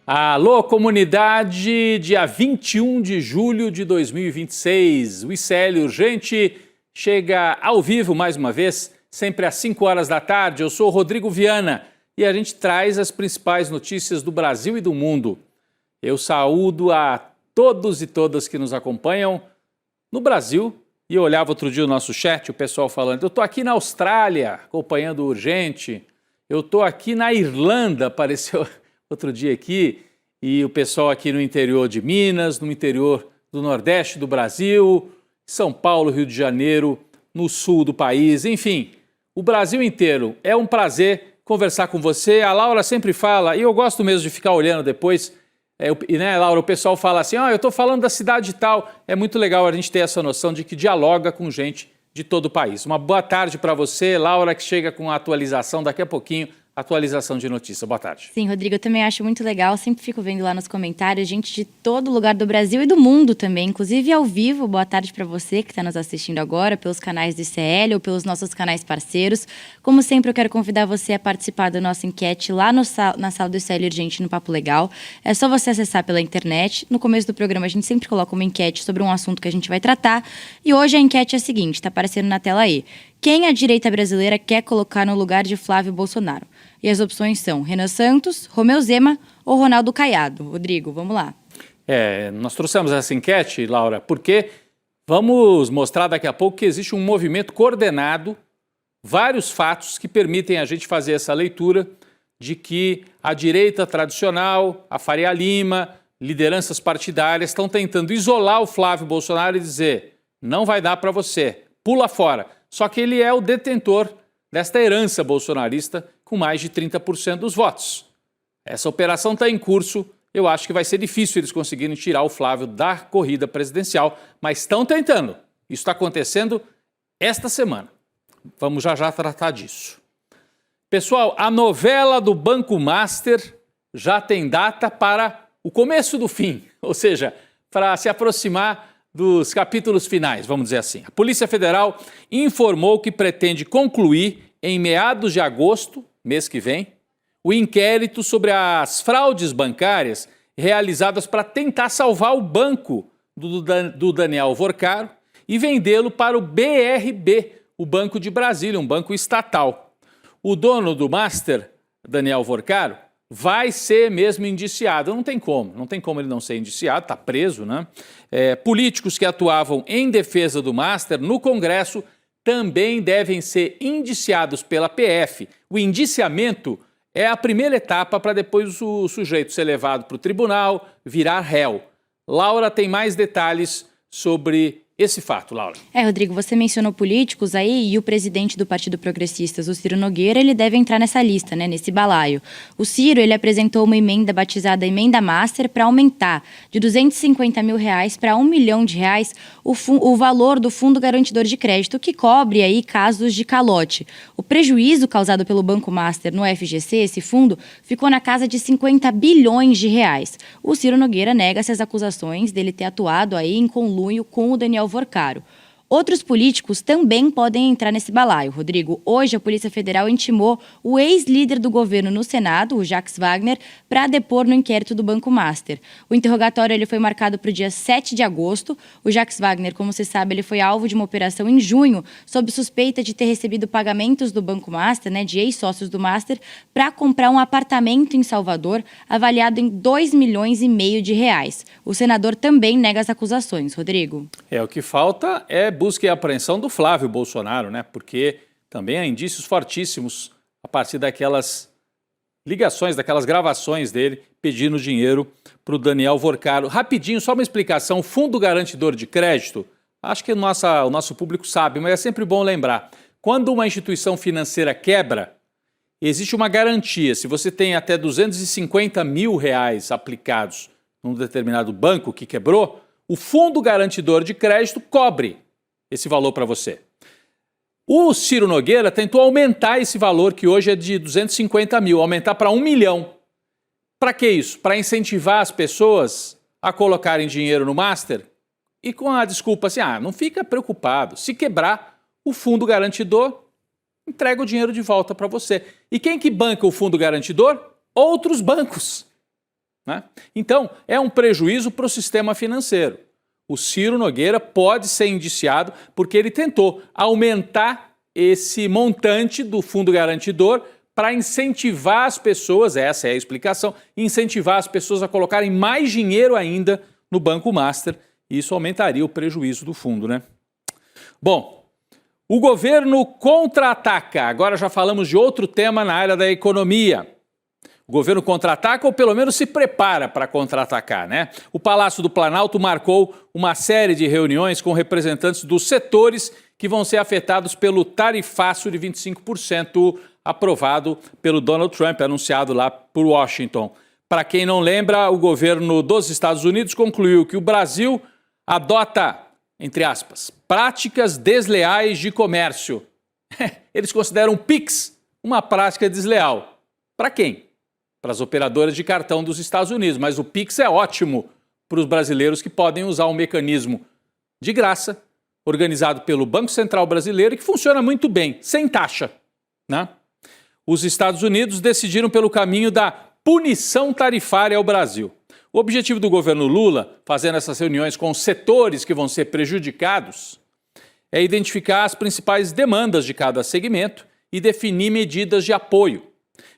Alô, comunidade, dia 21 de julho de 2026. O ICL Urgente chega ao vivo mais uma vez, sempre às 5 horas da tarde. Eu sou o Rodrigo Viana e a gente traz as principais notícias do Brasil e do mundo. Eu saúdo a todos e todas que nos acompanham no Brasil. E eu olhava outro dia o nosso chat, o pessoal falando, eu estou aqui na Austrália acompanhando o Urgente, eu estou aqui na Irlanda, apareceu outro dia aqui, e o pessoal aqui no interior de Minas, no interior do Nordeste do Brasil, São Paulo, Rio de Janeiro, no sul do país, enfim, o Brasil inteiro. É um prazer conversar com você. A Laura sempre fala, e eu gosto mesmo de ficar olhando depois, né, Laura, o pessoal fala assim, eu estou falando da cidade e tal. É muito legal a gente ter essa noção de que dialoga com gente de todo o país. Uma boa tarde para você, Laura, que chega com a atualização daqui a pouquinho. Atualização de notícia. Boa tarde. Sim, Rodrigo, eu também acho muito legal. Sempre fico vendo lá nos comentários gente de todo lugar do Brasil e do mundo também, inclusive ao vivo. Boa tarde para você que está nos assistindo agora pelos canais do ICL ou pelos nossos canais parceiros. Como sempre, eu quero convidar você a participar da nossa enquete lá na sala do ICL Urgente no Papo Legal. É só você acessar pela internet. No começo do programa, a gente sempre coloca uma enquete sobre um assunto que a gente vai tratar. E hoje a enquete é a seguinte, está aparecendo na tela aí. Quem a direita brasileira quer colocar no lugar de Flávio Bolsonaro? E as opções são Renan Santos, Romeu Zema ou Ronaldo Caiado. Rodrigo, vamos lá. Nós trouxemos essa enquete, Laura, porque vamos mostrar daqui a pouco que existe um movimento coordenado, vários fatos que permitem a gente fazer essa leitura de que a direita tradicional, a Faria Lima, lideranças partidárias estão tentando isolar o Flávio Bolsonaro e dizer não vai dar para você, pula fora. Só que ele é o detentor desta herança bolsonarista com mais de 30% dos votos. Essa operação está em curso, eu acho que vai ser difícil eles conseguirem tirar o Flávio da corrida presidencial, mas estão tentando. Isso está acontecendo esta semana. Vamos já tratar disso. Pessoal, a novela do Banco Master já tem data para o começo do fim, ou seja, para se aproximar dos capítulos finais, vamos dizer assim. A Polícia Federal informou que pretende concluir em meados de agosto, mês que vem, o inquérito sobre as fraudes bancárias realizadas para tentar salvar o banco do Daniel Vorcaro e vendê-lo para o BRB, o Banco de Brasília, um banco estatal. O dono do Master, Daniel Vorcaro, vai ser mesmo indiciado. Não tem como ele não ser indiciado, está preso, né? Políticos que atuavam em defesa do Master no Congresso também devem ser indiciados pela PF. O indiciamento é a primeira etapa para depois o sujeito ser levado para o tribunal, virar réu. Laura tem mais detalhes sobre esse fato, Laura. Rodrigo, você mencionou políticos aí e o presidente do Partido Progressistas, o Ciro Nogueira, ele deve entrar nessa lista, né, nesse balaio. O Ciro, ele apresentou uma emenda batizada Emenda Master para aumentar de R$250 mil para R$1 milhão o valor do Fundo Garantidor de Crédito, que cobre aí casos de calote. O prejuízo causado pelo Banco Master no FGC, esse fundo, ficou na casa de R$50 bilhões. O Ciro Nogueira nega essas acusações dele ter atuado aí em conluio com o Daniel Vorcaro. Outros políticos também podem entrar nesse balaio, Rodrigo. Hoje, a Polícia Federal intimou o ex-líder do governo no Senado, o Jacques Wagner, para depor no inquérito do Banco Master. O interrogatório ele foi marcado para o dia 7 de agosto. O Jacques Wagner, como você sabe, ele foi alvo de uma operação em junho, sob suspeita de ter recebido pagamentos do Banco Master, né, de ex-sócios do Master, para comprar um apartamento em Salvador, avaliado em R$2,5 milhões. O senador também nega as acusações, Rodrigo. O que falta é busca e apreensão do Flávio Bolsonaro, né? Porque também há indícios fortíssimos a partir daquelas ligações, daquelas gravações dele pedindo dinheiro para o Daniel Vorcaro. Rapidinho, só uma explicação, o Fundo Garantidor de Crédito, acho que o nosso público sabe, mas é sempre bom lembrar. Quando uma instituição financeira quebra, existe uma garantia. Se você tem até R$250 mil aplicados num determinado banco que quebrou, o Fundo Garantidor de Crédito cobre esse valor para você. O Ciro Nogueira tentou aumentar esse valor, que hoje é de 250 mil, aumentar para 1 milhão. Para que isso? Para incentivar as pessoas a colocarem dinheiro no Master e com a desculpa assim, não fica preocupado, se quebrar, o Fundo Garantidor entrega o dinheiro de volta para você. E quem que banca o Fundo Garantidor? Outros bancos. né? Então, é um prejuízo para o sistema financeiro. O Ciro Nogueira pode ser indiciado porque ele tentou aumentar esse montante do fundo garantidor para incentivar as pessoas, essa é a explicação, incentivar as pessoas a colocarem mais dinheiro ainda no Banco Master. Isso aumentaria o prejuízo do fundo, né? Bom, o governo contra-ataca. Agora já falamos de outro tema na área da economia. O governo contra-ataca ou pelo menos se prepara para contra-atacar, né? O Palácio do Planalto marcou uma série de reuniões com representantes dos setores que vão ser afetados pelo tarifaço de 25% aprovado pelo Donald Trump, anunciado lá por Washington. Para quem não lembra, o governo dos Estados Unidos concluiu que o Brasil adota, entre aspas, práticas desleais de comércio. Eles consideram o PIX uma prática desleal. Para quem? Para as operadoras de cartão dos Estados Unidos, mas o PIX é ótimo para os brasileiros que podem usar um mecanismo de graça, organizado pelo Banco Central Brasileiro e que funciona muito bem, sem taxa, né? Os Estados Unidos decidiram pelo caminho da punição tarifária ao Brasil. O objetivo do governo Lula, fazendo essas reuniões com os setores que vão ser prejudicados, é identificar as principais demandas de cada segmento e definir medidas de apoio.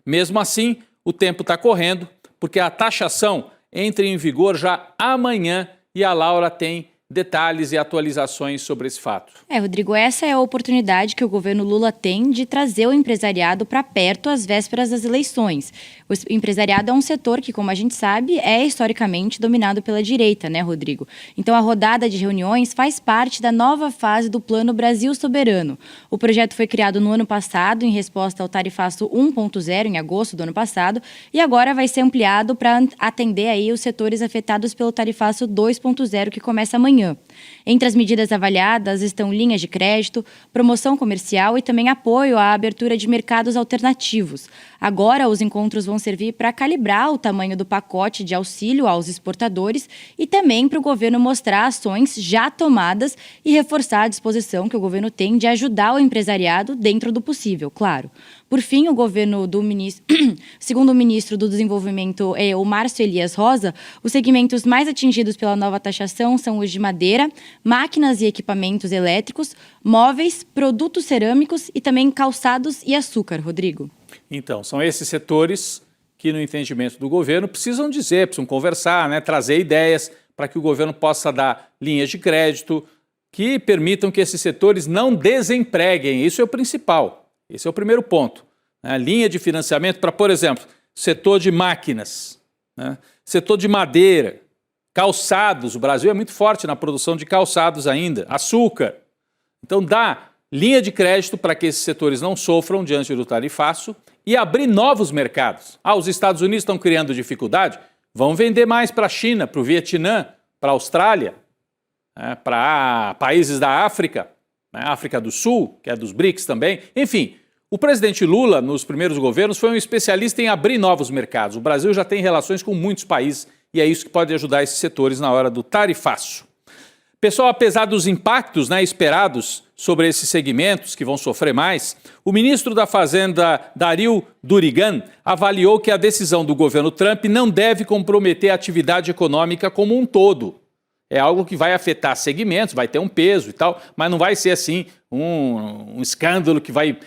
Mesmo assim, o tempo está correndo, porque a taxação entra em vigor já amanhã e a Laura tem detalhes e atualizações sobre esse fato. Rodrigo, essa é a oportunidade que o governo Lula tem de trazer o empresariado para perto às vésperas das eleições. O empresariado é um setor que, como a gente sabe, é historicamente dominado pela direita, né, Rodrigo? Então a rodada de reuniões faz parte da nova fase do Plano Brasil Soberano. O projeto foi criado no ano passado em resposta ao tarifaço 1.0, em agosto do ano passado, e agora vai ser ampliado para atender aí os setores afetados pelo tarifaço 2.0, que começa amanhã. Entre as medidas avaliadas estão linhas de crédito, promoção comercial e também apoio à abertura de mercados alternativos. Agora, os encontros vão servir para calibrar o tamanho do pacote de auxílio aos exportadores e também para o governo mostrar ações já tomadas e reforçar a disposição que o governo tem de ajudar o empresariado dentro do possível, claro. Por fim, o governo do segundo o ministro do Desenvolvimento, o Márcio Elias Rosa, os segmentos mais atingidos pela nova taxação são os de madeira, máquinas e equipamentos elétricos, móveis, produtos cerâmicos e também calçados e açúcar, Rodrigo. Então, são esses setores que, no entendimento do governo, precisam conversar, né, trazer ideias para que o governo possa dar linhas de crédito que permitam que esses setores não desempreguem. Isso é o principal. Esse é o primeiro ponto. Né? Linha de financiamento para, por exemplo, setor de máquinas, né? Setor de madeira, calçados. O Brasil é muito forte na produção de calçados ainda, açúcar. Então, dá linha de crédito para que esses setores não sofram diante do tarifaço e abrir novos mercados. Os Estados Unidos estão criando dificuldade? Vão vender mais para a China, para o Vietnã, para a Austrália, para países da África, África do Sul, que é dos BRICS também. Enfim, o presidente Lula, nos primeiros governos, foi um especialista em abrir novos mercados. O Brasil já tem relações com muitos países e é isso que pode ajudar esses setores na hora do tarifaço. Pessoal, apesar dos impactos esperados sobre esses segmentos que vão sofrer mais, o ministro da Fazenda, Dario Durigan, avaliou que a decisão do governo Trump não deve comprometer a atividade econômica como um todo. É algo que vai afetar segmentos, vai ter um peso e tal, mas não vai ser assim um escândalo que vai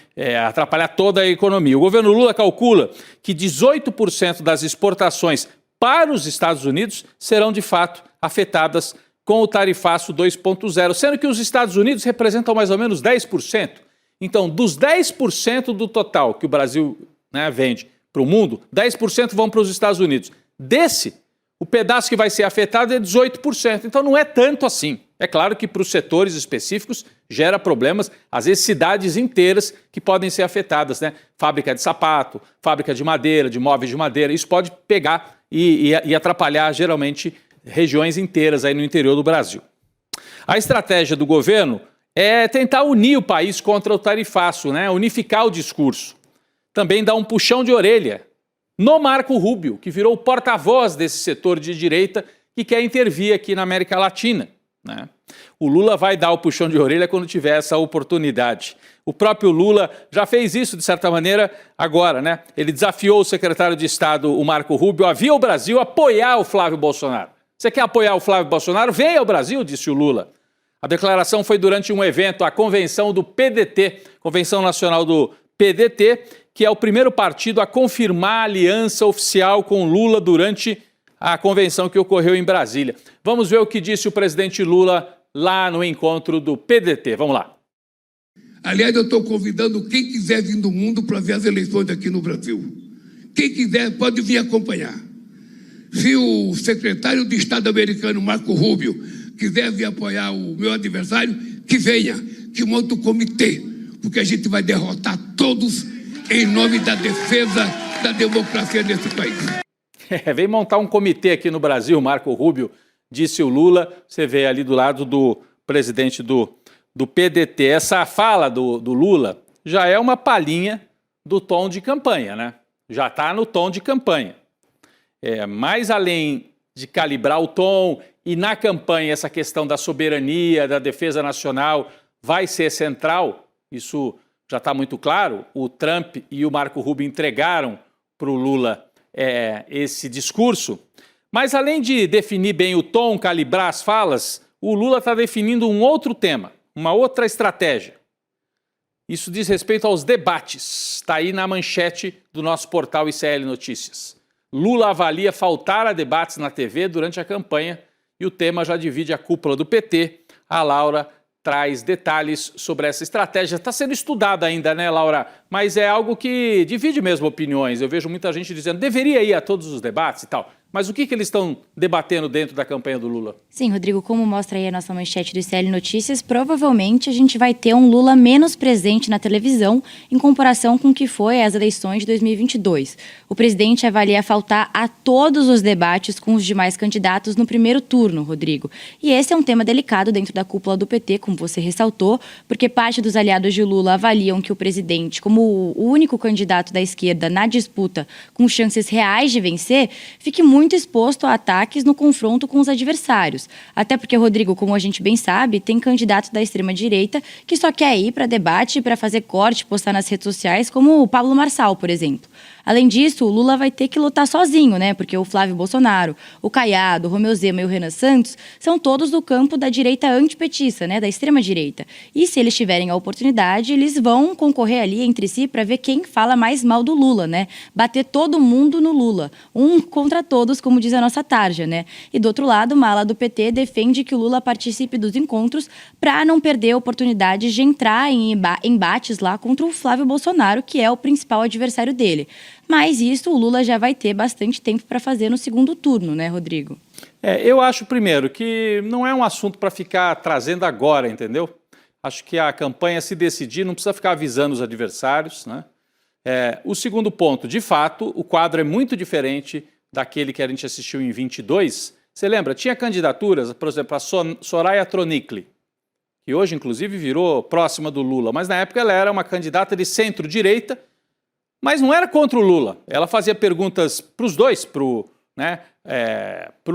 atrapalhar toda a economia. O governo Lula calcula que 18% das exportações para os Estados Unidos serão de fato afetadas com o tarifaço 2.0, sendo que os Estados Unidos representam mais ou menos 10%. Então, dos 10% do total que o Brasil vende para o mundo, 10% vão para os Estados Unidos. O pedaço que vai ser afetado é 18%, então não é tanto assim. É claro que para os setores específicos gera problemas, às vezes cidades inteiras que podem ser afetadas, Fábrica de sapato, fábrica de madeira, de móveis de madeira, isso pode pegar e atrapalhar geralmente regiões inteiras aí no interior do Brasil. A estratégia do governo é tentar unir o país contra o tarifaço, unificar o discurso. Também dar um puxão de orelha no Marco Rubio, que virou o porta-voz desse setor de direita que quer intervir aqui na América Latina. O Lula vai dar o puxão de orelha quando tiver essa oportunidade. O próprio Lula já fez isso, de certa maneira, agora, né? Ele desafiou o secretário de Estado, o Marco Rubio, a vir ao Brasil apoiar o Flávio Bolsonaro. Você quer apoiar o Flávio Bolsonaro? Venha ao Brasil, disse o Lula. A declaração foi durante um evento, a convenção do PDT, Convenção Nacional do PDT, que é o primeiro partido a confirmar a aliança oficial com Lula durante a convenção que ocorreu em Brasília. Vamos ver o que disse o presidente Lula lá no encontro do PDT. Vamos lá. Aliás, eu estou convidando quem quiser vir do mundo para ver as eleições aqui no Brasil. Quem quiser pode vir acompanhar. Se o secretário de Estado americano, Marco Rubio, quiser vir apoiar o meu adversário, que venha, que monte o comitê, porque a gente vai derrotar todos em nome da defesa da democracia nesse país. Vem montar um comitê aqui no Brasil, Marco Rubio, disse o Lula. Você vê ali do lado do presidente do PDT. Essa fala do Lula já é uma palhinha do tom de campanha, né? Já está no tom de campanha. Mais além de calibrar o tom, e na campanha essa questão da soberania, da defesa nacional vai ser central, isso já está muito claro. O Trump e o Marco Rubio entregaram para o Lula esse discurso. Mas além de definir bem o tom, calibrar as falas, o Lula está definindo um outro tema, uma outra estratégia. Isso diz respeito aos debates. Está aí na manchete do nosso portal ICL Notícias. Lula avalia faltar a debates na TV durante a campanha e o tema já divide a cúpula do PT. A Laura traz detalhes sobre essa estratégia. Está sendo estudada ainda, né, Laura? Mas é algo que divide mesmo opiniões. Eu vejo muita gente dizendo que deveria ir a todos os debates e tal. Mas o que eles estão debatendo dentro da campanha do Lula? Sim, Rodrigo, como mostra aí a nossa manchete do ICL Notícias, provavelmente a gente vai ter um Lula menos presente na televisão em comparação com o que foi as eleições de 2022. O presidente avalia faltar a todos os debates com os demais candidatos no primeiro turno, Rodrigo. E esse é um tema delicado dentro da cúpula do PT, como você ressaltou, porque parte dos aliados de Lula avaliam que o presidente, como o único candidato da esquerda na disputa com chances reais de vencer, fique muito exposto a ataques no confronto com os adversários. Até porque, Rodrigo, como a gente bem sabe, tem candidato da extrema-direita que só quer ir para debate, para fazer corte, postar nas redes sociais, como o Pablo Marçal, por exemplo. Além disso, o Lula vai ter que lutar sozinho, né? Porque o Flávio Bolsonaro, o Caiado, o Romeu Zema e o Renan Santos são todos do campo da direita antipetista, né? Da extrema-direita. E se eles tiverem a oportunidade, eles vão concorrer ali entre si para ver quem fala mais mal do Lula, né? Bater todo mundo no Lula. Um contra todos, como diz a nossa tarja, né? E do outro lado, uma ala do PT defende que o Lula participe dos encontros para não perder a oportunidade de entrar em embates lá contra o Flávio Bolsonaro, que é o principal adversário dele. Mas isso o Lula já vai ter bastante tempo para fazer no segundo turno, né, Rodrigo? Eu acho, primeiro, que não é um assunto para ficar trazendo agora, entendeu? Acho que a campanha, se decidir, não precisa ficar avisando os adversários, né? O segundo ponto, de fato, o quadro é muito diferente daquele que a gente assistiu em 22. Você lembra? Tinha candidaturas, por exemplo, a Soraya Tronic, que hoje, inclusive, virou próxima do Lula, mas na época ela era uma candidata de centro-direita, mas não era contra o Lula. Ela fazia perguntas para os dois, para o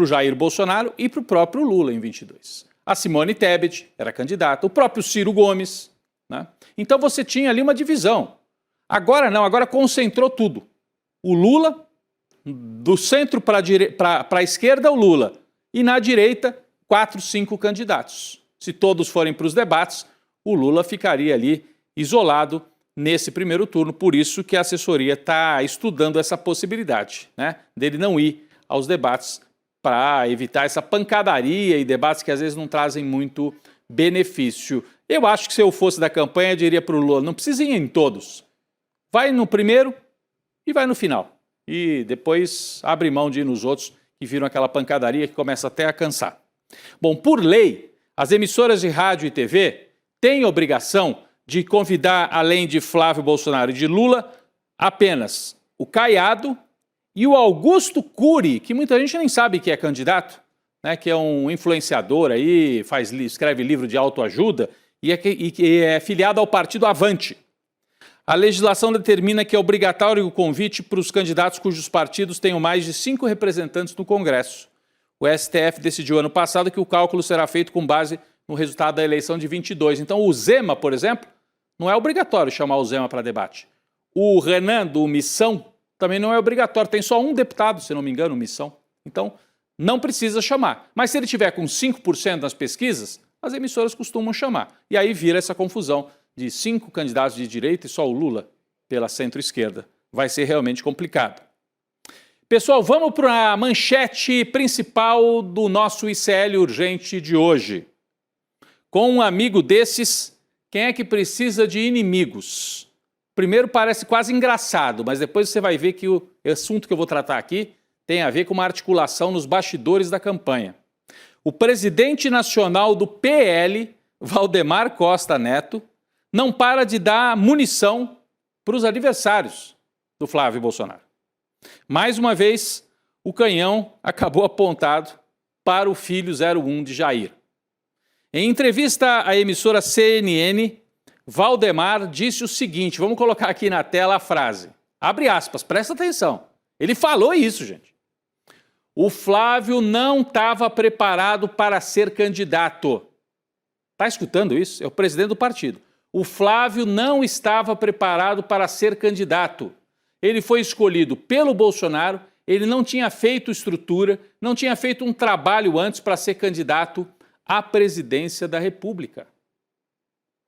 Jair Bolsonaro e para o próprio Lula em 22. A Simone Tebet era candidata, o próprio Ciro Gomes, né? Então você tinha ali uma divisão. Agora não, agora concentrou tudo. O Lula, do centro para a esquerda, o Lula. E na direita, 4, 5 candidatos. Se todos forem para os debates, o Lula ficaria ali isolado nesse primeiro turno, por isso que a assessoria está estudando essa possibilidade, né, dele não ir aos debates para evitar essa pancadaria e debates que às vezes não trazem muito benefício. Eu acho que se eu fosse da campanha, eu diria para o Lula, não precisa ir em todos. Vai no primeiro e vai no final. E depois abre mão de ir nos outros que viram aquela pancadaria que começa até a cansar. Bom, por lei, as emissoras de rádio e TV têm obrigação de convidar, além de Flávio Bolsonaro e de Lula, apenas o Caiado e o Augusto Cury, que muita gente nem sabe que é candidato, né, que é um influenciador aí, escreve livro de autoajuda e que é filiado ao partido Avante. A legislação determina que é obrigatório o convite para os candidatos cujos partidos tenham mais de 5 representantes no Congresso. O STF decidiu ano passado que o cálculo será feito com base no resultado da eleição de 22. Então o Zema, por exemplo, não é obrigatório chamar o Zema para debate. O Renan do Missão também não é obrigatório, tem só um deputado, se não me engano, Missão. Então não precisa chamar. Mas se ele tiver com 5% nas pesquisas, as emissoras costumam chamar. E aí vira essa confusão de 5 candidatos de direita e só o Lula pela centro-esquerda. Vai ser realmente complicado. Pessoal, vamos para a manchete principal do nosso ICL Urgente de hoje. Com um amigo desses, quem é que precisa de inimigos? Primeiro parece quase engraçado, mas depois você vai ver que o assunto que eu vou tratar aqui tem a ver com uma articulação nos bastidores da campanha. O presidente nacional do PL, Valdemar Costa Neto, não para de dar munição para os adversários do Flávio Bolsonaro. Mais uma vez, o canhão acabou apontado para o filho 01 de Jair. Em entrevista à emissora CNN, Valdemar disse o seguinte, vamos colocar aqui na tela a frase. Abre aspas, presta atenção. Ele falou isso, gente. O Flávio não estava preparado para ser candidato. Está escutando isso? É o presidente do partido. O Flávio não estava preparado para ser candidato. Ele foi escolhido pelo Bolsonaro, ele não tinha feito estrutura, não tinha feito um trabalho antes para ser candidato à presidência da República.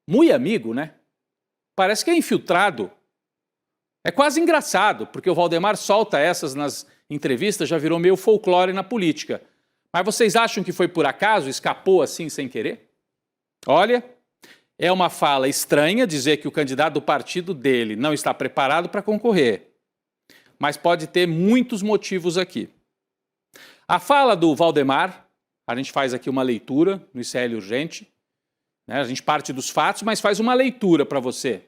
Muito amigo, né? Parece que é infiltrado. É quase engraçado, porque o Valdemar solta essas nas entrevistas, já virou meio folclore na política. Mas vocês acham que foi por acaso, escapou assim sem querer? Olha, é uma fala estranha dizer que o candidato do partido dele não está preparado para concorrer. Mas pode ter muitos motivos aqui. A fala do Valdemar, a gente faz aqui uma leitura no ICL Urgente, né? A gente parte dos fatos, mas faz uma leitura para você.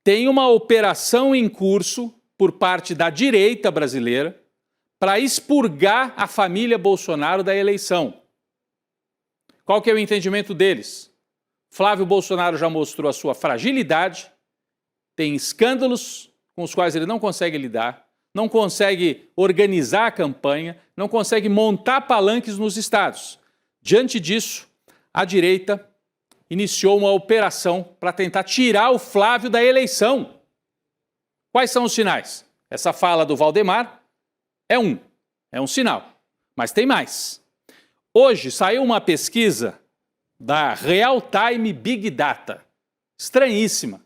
Tem uma operação em curso por parte da direita brasileira para expurgar a família Bolsonaro da eleição. Qual que é o entendimento deles? Flávio Bolsonaro já mostrou a sua fragilidade, tem escândalos com os quais ele não consegue lidar, não consegue organizar a campanha, não consegue montar palanques nos estados. Diante disso, a direita iniciou uma operação para tentar tirar o Flávio da eleição. Quais são os sinais? Essa fala do Valdemar é um sinal, mas tem mais. Hoje saiu uma pesquisa da Real Time Big Data. Estranhíssima,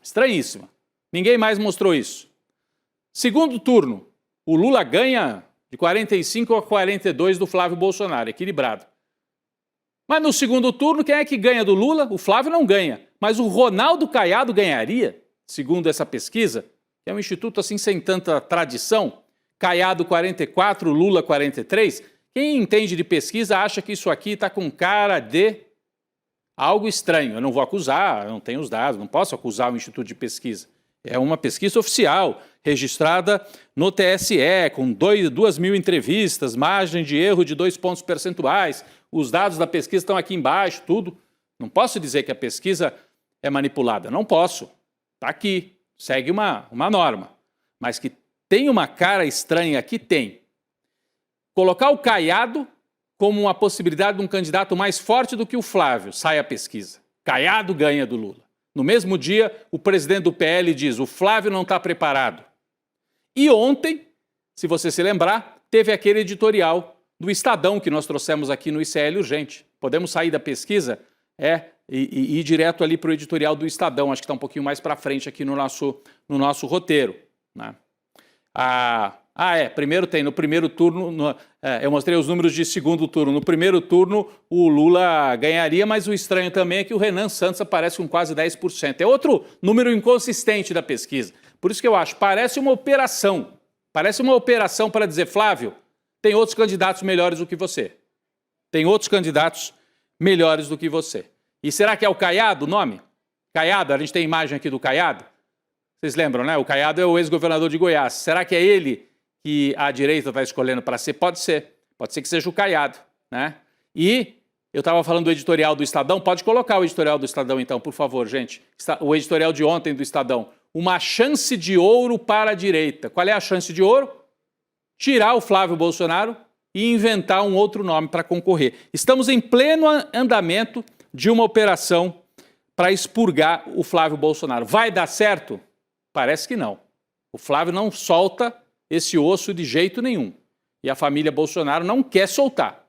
estranhíssima. Ninguém mais mostrou isso. Segundo turno, o Lula ganha de 45 a 42 do Flávio Bolsonaro, equilibrado. Mas no segundo turno, quem é que ganha do Lula? O Flávio não ganha, mas o Ronaldo Caiado ganharia, segundo essa pesquisa, que é um instituto assim sem tanta tradição. Caiado 44, Lula 43. Quem entende de pesquisa acha que isso aqui está com cara de algo estranho. Eu não vou acusar, eu não tenho os dados, não posso acusar o instituto de pesquisa. É uma pesquisa oficial, registrada no TSE, com 2.000 entrevistas, margem de erro de 2 pontos percentuais. Os dados da pesquisa estão aqui embaixo, tudo. Não posso dizer que a pesquisa é manipulada, não posso. Está aqui, segue uma norma. Mas que tem uma cara estranha aqui, tem. Colocar o Caiado como uma possibilidade de um candidato mais forte do que o Flávio, sai a pesquisa. Caiado ganha do Lula. No mesmo dia, o presidente do PL diz, o Flávio não está preparado. E ontem, se você se lembrar, teve aquele editorial do Estadão que nós trouxemos aqui no ICL Urgente. Podemos sair da pesquisa e ir direto ali para o editorial do Estadão. Acho que está um pouquinho mais para frente aqui no nosso roteiro, né? Primeiro tem, no primeiro turno, eu mostrei os números de segundo turno. No primeiro turno, o Lula ganharia, mas o estranho também é que o Renan Santos aparece com quase 10%. É outro número inconsistente da pesquisa. Por isso que eu acho, parece uma operação para dizer, Flávio, tem outros candidatos melhores do que você. Tem outros candidatos melhores do que você. E será que é o Caiado o nome? Caiado, a gente tem imagem aqui do Caiado. Vocês lembram, né? O Caiado é o ex-governador de Goiás. Será que é ele que a direita está escolhendo para ser? Pode ser que seja o Caiado, né? E eu estava falando do editorial do Estadão, pode colocar o editorial do Estadão então, por favor, gente. O editorial de ontem do Estadão. Uma chance de ouro para a direita. Qual é a chance de ouro? Tirar o Flávio Bolsonaro e inventar um outro nome para concorrer. Estamos em pleno andamento de uma operação para expurgar o Flávio Bolsonaro. Vai dar certo? Parece que não. O Flávio não solta esse osso de jeito nenhum. E a família Bolsonaro não quer soltar.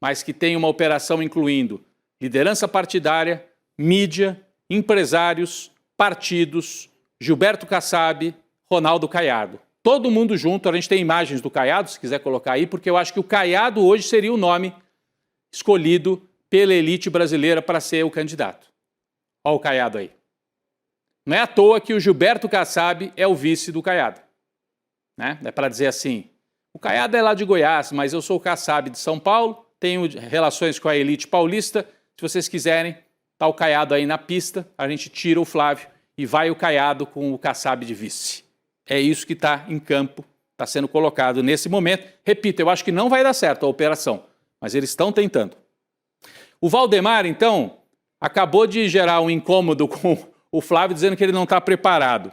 Mas que tem uma operação incluindo liderança partidária, mídia, empresários, partidos, Gilberto Kassab, Ronaldo Caiado. Todo mundo junto. A gente tem imagens do Caiado, se quiser colocar aí, porque eu acho que o Caiado hoje seria o nome escolhido pela elite brasileira para ser o candidato. Olha o Caiado aí. Não é à toa que o Gilberto Kassab é o vice do Caiado. Né? É para dizer assim, o Caiado é lá de Goiás, mas eu sou o Kassab de São Paulo, tenho relações com a elite paulista, se vocês quiserem, tá o Caiado aí na pista, a gente tira o Flávio e vai o Caiado com o Kassab de vice. É isso que está em campo, está sendo colocado nesse momento. Repito, eu acho que não vai dar certo a operação, mas eles estão tentando. O Valdemar, então, acabou de gerar um incômodo com o Flávio, dizendo que ele não está preparado.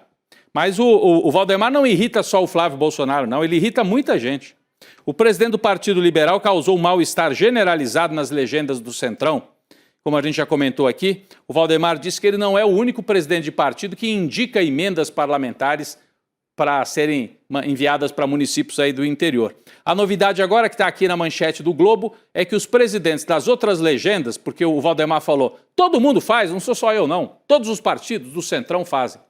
Mas o Valdemar não irrita só o Flávio Bolsonaro, não, ele irrita muita gente. O presidente do Partido Liberal causou um mal-estar generalizado nas legendas do Centrão. Como a gente já comentou aqui, o Valdemar disse que ele não é o único presidente de partido que indica emendas parlamentares para serem enviadas para municípios aí do interior. A novidade agora que está aqui na manchete do Globo é que os presidentes das outras legendas, porque o Valdemar falou, todo mundo faz, não sou só eu não, todos os partidos do Centrão fazem.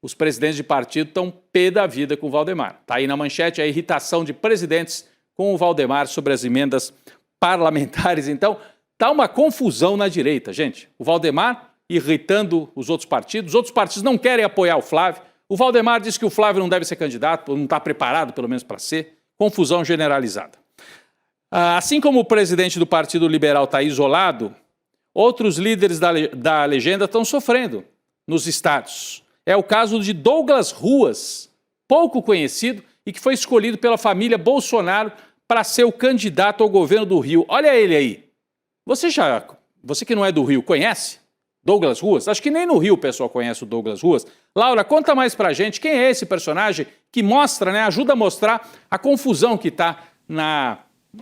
Os presidentes de partido estão pé da vida com o Valdemar. Está aí na manchete a irritação de presidentes com o Valdemar sobre as emendas parlamentares. Então, está uma confusão na direita, gente. O Valdemar irritando os outros partidos não querem apoiar o Flávio. O Valdemar disse que o Flávio não deve ser candidato, não está preparado, pelo menos, para ser. Confusão generalizada. Assim como o presidente do Partido Liberal está isolado, outros líderes da legenda estão sofrendo nos estados. É o caso de Douglas Ruas, pouco conhecido e que foi escolhido pela família Bolsonaro para ser o candidato ao governo do Rio. Olha ele aí. Você que não é do Rio, conhece Douglas Ruas? Acho que nem no Rio o pessoal conhece o Douglas Ruas. Laura, conta mais pra gente quem é esse personagem que mostra, né, ajuda a mostrar a confusão que está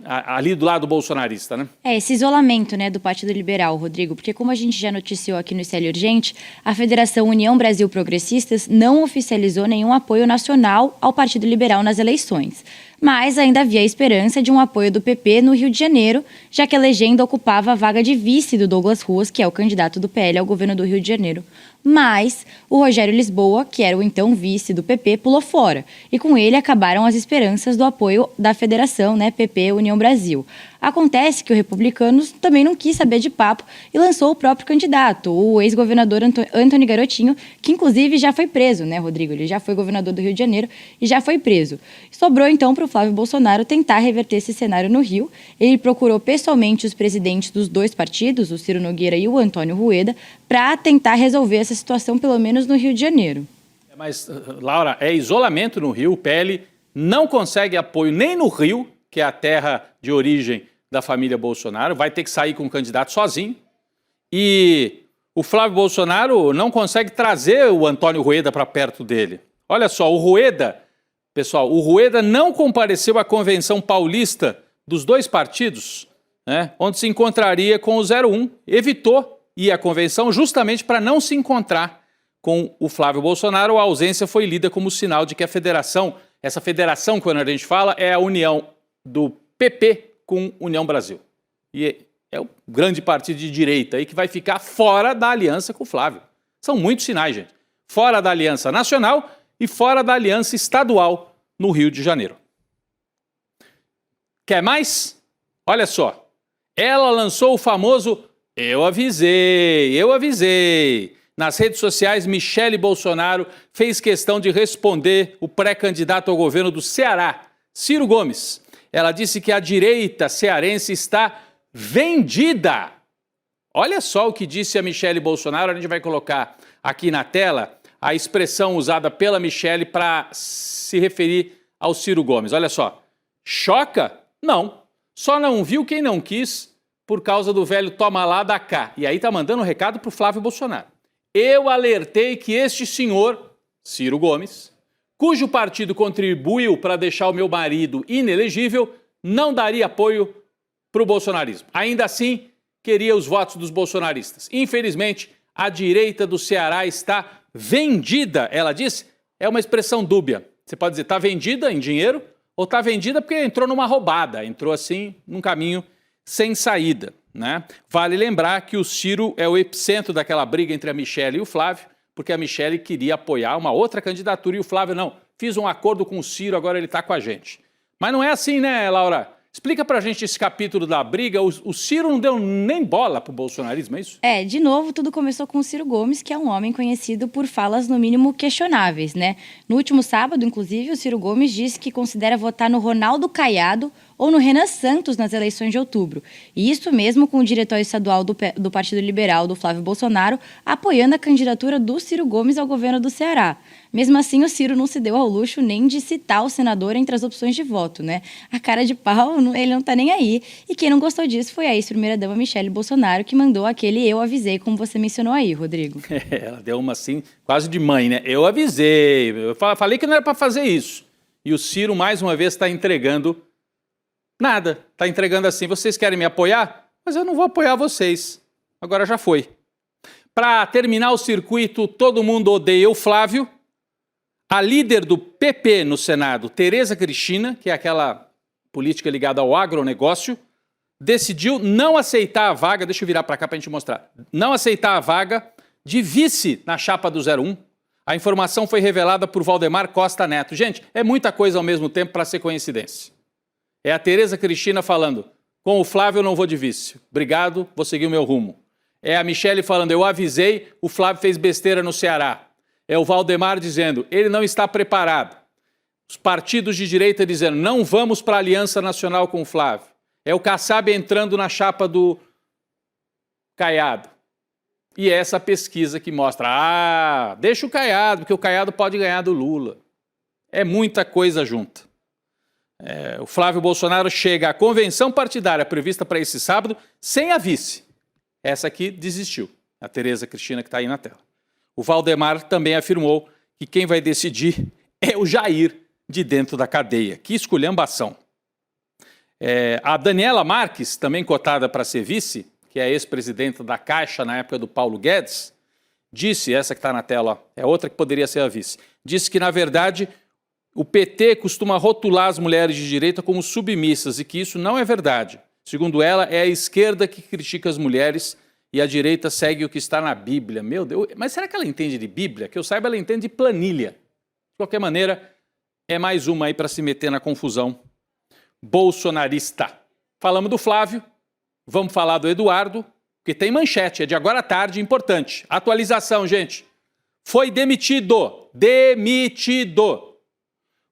ali do lado bolsonarista, né? Esse isolamento, né, do Partido Liberal, Rodrigo, porque como a gente já noticiou aqui no ICL Urgente, a Federação União Brasil Progressistas não oficializou nenhum apoio nacional ao Partido Liberal nas eleições. Mas ainda havia a esperança de um apoio do PP no Rio de Janeiro, já que a legenda ocupava a vaga de vice do Douglas Ruas, que é o candidato do PL ao governo do Rio de Janeiro. Mas o Rogério Lisboa, que era o então vice do PP, pulou fora. E com ele acabaram as esperanças do apoio da federação, né, PP União Brasil. Acontece que o Republicanos também não quis saber de papo e lançou o próprio candidato, o ex-governador Antony Garotinho, que inclusive já foi preso, né, Rodrigo? Ele já foi governador do Rio de Janeiro e já foi preso. Sobrou então para o Flávio Bolsonaro tentar reverter esse cenário no Rio. Ele procurou pessoalmente os presidentes dos dois partidos, o Ciro Nogueira e o Antônio Rueda, para tentar resolver essa situação, pelo menos no Rio de Janeiro. Mas, Laura, é isolamento no Rio, o PL não consegue apoio nem no Rio, que é a terra de origem da família Bolsonaro, vai ter que sair com o candidato sozinho. E o Flávio Bolsonaro não consegue trazer o Antônio Rueda para perto dele. Olha só, o Rueda, pessoal, o Rueda não compareceu à convenção paulista dos dois partidos, né, onde se encontraria com o 01, evitou ir à convenção justamente para não se encontrar com o Flávio Bolsonaro. A ausência foi lida como sinal de que a federação, essa federação, quando a gente fala, é a união do PP com União Brasil. E é o grande partido de direita aí que vai ficar fora da aliança com o Flávio. São muitos sinais, gente. Fora da aliança nacional e fora da aliança estadual no Rio de Janeiro. Quer mais? Olha só. Ela lançou o famoso "eu avisei". Nas redes sociais, Michele Bolsonaro fez questão de responder o pré-candidato ao governo do Ceará, Ciro Gomes. Ela disse que a direita cearense está vendida. Olha só o que disse a Michele Bolsonaro. A gente vai colocar aqui na tela a expressão usada pela Michele para se referir ao Ciro Gomes. Olha só. Choca? Não. Só não viu quem não quis por causa do velho toma lá da cá. E aí tá mandando um recado para o Flávio Bolsonaro. Eu alertei que este senhor, Ciro Gomes, cujo partido contribuiu para deixar o meu marido inelegível, não daria apoio para o bolsonarismo. Ainda assim, queria os votos dos bolsonaristas. Infelizmente, a direita do Ceará está vendida, ela disse. É uma expressão dúbia. Você pode dizer, está vendida em dinheiro ou está vendida porque entrou numa roubada, entrou assim num caminho sem saída, né? Vale lembrar que o Ciro é o epicentro daquela briga entre a Michelle e o Flávio, porque a Michelle queria apoiar uma outra candidatura e o Flávio não. Fiz um acordo com o Ciro, agora ele está com a gente. Mas não é assim, né, Laura? Explica pra gente esse capítulo da briga. O Ciro não deu nem bola pro bolsonarismo, é isso? De novo, tudo começou com o Ciro Gomes, que é um homem conhecido por falas, no mínimo, questionáveis, né? No último sábado, inclusive, o Ciro Gomes disse que considera votar no Ronaldo Caiado ou no Renan Santos nas eleições de outubro. E isso mesmo com o diretor estadual do Partido Liberal, do Flávio Bolsonaro, apoiando a candidatura do Ciro Gomes ao governo do Ceará. Mesmo assim, o Ciro não se deu ao luxo nem de citar o senador entre as opções de voto, né? A cara de pau, ele não tá nem aí. E quem não gostou disso foi a ex-primeira-dama Michelle Bolsonaro, que mandou aquele "eu avisei", como você mencionou aí, Rodrigo. Ela deu uma assim, quase de mãe, né? Eu avisei, eu falei que não era para fazer isso. E o Ciro, mais uma vez, está entregando nada. Está entregando assim, vocês querem me apoiar? Mas eu não vou apoiar vocês. Agora já foi. Para terminar o circuito, todo mundo odeia o Flávio. A líder do PP no Senado, Tereza Cristina, que é aquela política ligada ao agronegócio, decidiu não aceitar a vaga, deixa eu virar para cá para a gente mostrar, não aceitar a vaga de vice na chapa do 01. A informação foi revelada por Valdemar Costa Neto. Gente, é muita coisa ao mesmo tempo para ser coincidência. É a Tereza Cristina falando, com o Flávio eu não vou de vice, obrigado, vou seguir o meu rumo. É a Michelle falando, eu avisei, o Flávio fez besteira no Ceará. É o Valdemar dizendo, ele não está preparado. Os partidos de direita dizendo, não vamos para a Aliança Nacional com o Flávio. É o Kassab entrando na chapa do Caiado. E é essa pesquisa que mostra, deixa o Caiado, porque o Caiado pode ganhar do Lula. É muita coisa junta. O Flávio Bolsonaro chega à convenção partidária prevista para esse sábado sem a vice. Essa aqui desistiu, a Tereza Cristina que está aí na tela. O Valdemar também afirmou que quem vai decidir é o Jair de dentro da cadeia. Que esculhambação. A Daniela Marques, também cotada para ser vice, que é a ex-presidenta da Caixa na época do Paulo Guedes, disse, essa que está na tela, é outra que poderia ser a vice, disse que, na verdade, o PT costuma rotular as mulheres de direita como submissas e que isso não é verdade. Segundo ela, é a esquerda que critica as mulheres e a direita segue o que está na Bíblia. Meu Deus, mas será que ela entende de Bíblia? Que eu saiba, ela entende de planilha. De qualquer maneira, é mais uma aí para se meter na confusão bolsonarista. Falamos do Flávio, vamos falar do Eduardo, porque tem manchete, é de agora à tarde, importante. Atualização, gente. Foi demitido. Demitido.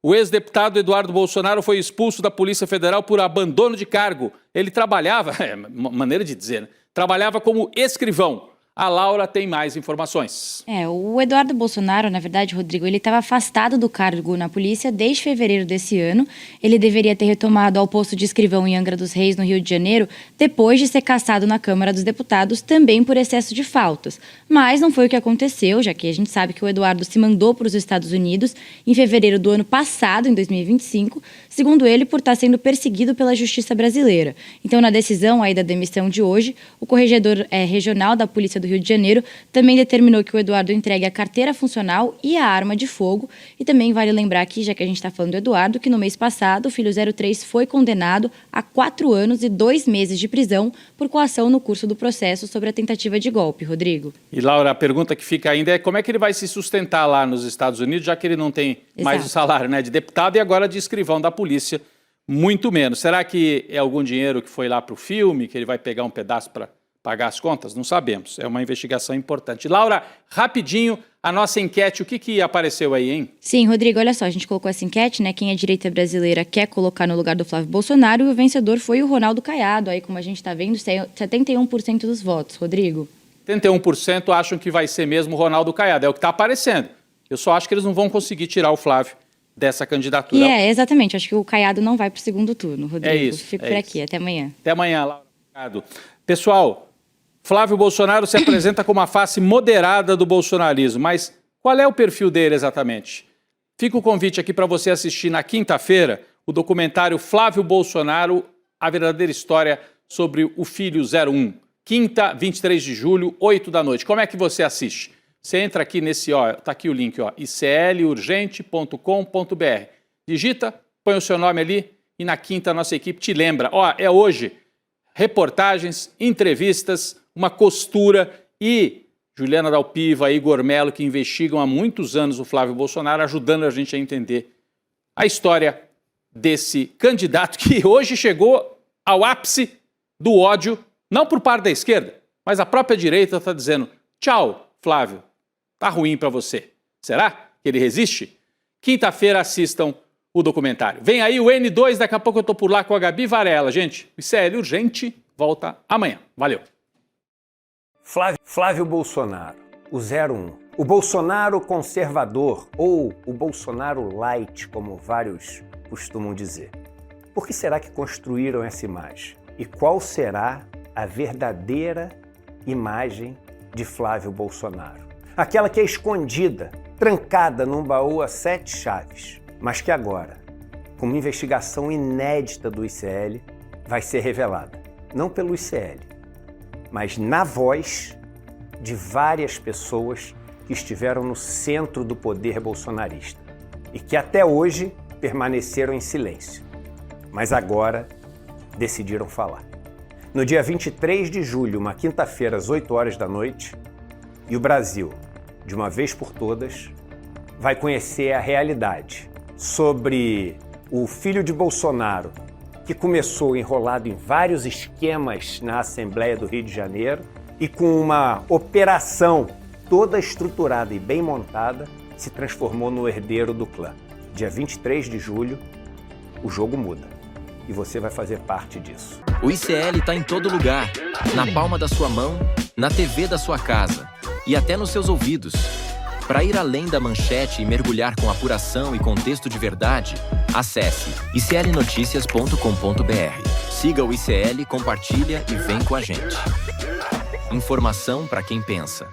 O ex-deputado Eduardo Bolsonaro foi expulso da Polícia Federal por abandono de cargo. Ele trabalhava, maneira de dizer, né? Trabalhava como escrivão. A Laura tem mais informações. O Eduardo Bolsonaro, na verdade, Rodrigo, ele estava afastado do cargo na polícia desde fevereiro desse ano. Ele deveria ter retomado ao posto de escrivão em Angra dos Reis, no Rio de Janeiro, depois de ser cassado na Câmara dos Deputados, também por excesso de faltas. Mas não foi o que aconteceu, já que a gente sabe que o Eduardo se mandou para os Estados Unidos em fevereiro do ano passado, em 2025, segundo ele, por estar sendo perseguido pela Justiça Brasileira. Então, na decisão aí da demissão de hoje, o corregedor regional da Polícia do Rio de Janeiro também determinou que o Eduardo entregue a carteira funcional e a arma de fogo. E também vale lembrar aqui, já que a gente está falando do Eduardo, que no mês passado o filho 03 foi condenado a 4 anos e 2 meses de prisão por coação no curso do processo sobre a tentativa de golpe. Rodrigo. E Laura, a pergunta que fica ainda é como é que ele vai se sustentar lá nos Estados Unidos, já que ele não tem mais o salário, né, de deputado e agora de escrivão da polícia, muito menos. Será que é algum dinheiro que foi lá para o filme, que ele vai pegar um pedaço para pagar as contas? Não sabemos. É uma investigação importante. Laura, rapidinho, a nossa enquete, o que apareceu aí, hein? Sim, Rodrigo, olha só, a gente colocou essa enquete, né? Quem é direita brasileira quer colocar no lugar do Flávio Bolsonaro e o vencedor foi o Ronaldo Caiado. Aí, como a gente está vendo, 71% dos votos, Rodrigo. 71% acham que vai ser mesmo o Ronaldo Caiado. É o que está aparecendo. Eu só acho que eles não vão conseguir tirar o Flávio dessa candidatura. Exatamente. Acho que o Caiado não vai para o segundo turno, Rodrigo. É isso. Fico por aqui. Até amanhã. Até amanhã, Laura. Obrigado. Pessoal, Flávio Bolsonaro se apresenta como a face moderada do bolsonarismo, mas qual é o perfil dele exatamente? Fica o convite aqui para você assistir na quinta-feira o documentário Flávio Bolsonaro, a verdadeira história sobre o filho 01. Quinta, 23 de julho, 8 da noite. Como é que você assiste? Você entra aqui nesse, tá aqui o link, iclurgente.com.br. Digita, põe o seu nome ali e na quinta a nossa equipe te lembra. É hoje, reportagens, entrevistas, uma costura e Juliana Dalpiva e Igor Melo, que investigam há muitos anos o Flávio Bolsonaro, ajudando a gente a entender a história desse candidato que hoje chegou ao ápice do ódio, não por parte da esquerda, mas a própria direita está dizendo: tchau, Flávio, tá ruim para você. Será que ele resiste? Quinta-feira assistam o documentário. Vem aí o N2, daqui a pouco eu tô por lá com a Gabi Varela. Gente, o ICL Urgente volta amanhã. Valeu. Flávio Bolsonaro, o 01. O Bolsonaro conservador, ou o Bolsonaro light, como vários costumam dizer. Por que será que construíram essa imagem? E qual será a verdadeira imagem de Flávio Bolsonaro? Aquela que é escondida, trancada num baú a 7 chaves, mas que agora, com uma investigação inédita do ICL, vai ser revelada. Não pelo ICL, mas na voz de várias pessoas que estiveram no centro do poder bolsonarista e que até hoje permaneceram em silêncio, mas agora decidiram falar. No dia 23 de julho, uma quinta-feira, às 8 horas da noite, e o Brasil, de uma vez por todas, vai conhecer a realidade sobre o filho de Bolsonaro, que começou enrolado em vários esquemas na Assembleia do Rio de Janeiro e com uma operação toda estruturada e bem montada, se transformou no herdeiro do clã. Dia 23 de julho, o jogo muda e você vai fazer parte disso. O ICL está em todo lugar, na palma da sua mão, na TV da sua casa e até nos seus ouvidos. Para ir além da manchete e mergulhar com apuração e contexto de verdade, acesse iclnoticias.com.br. Siga o ICL, compartilha e vem com a gente. Informação para quem pensa.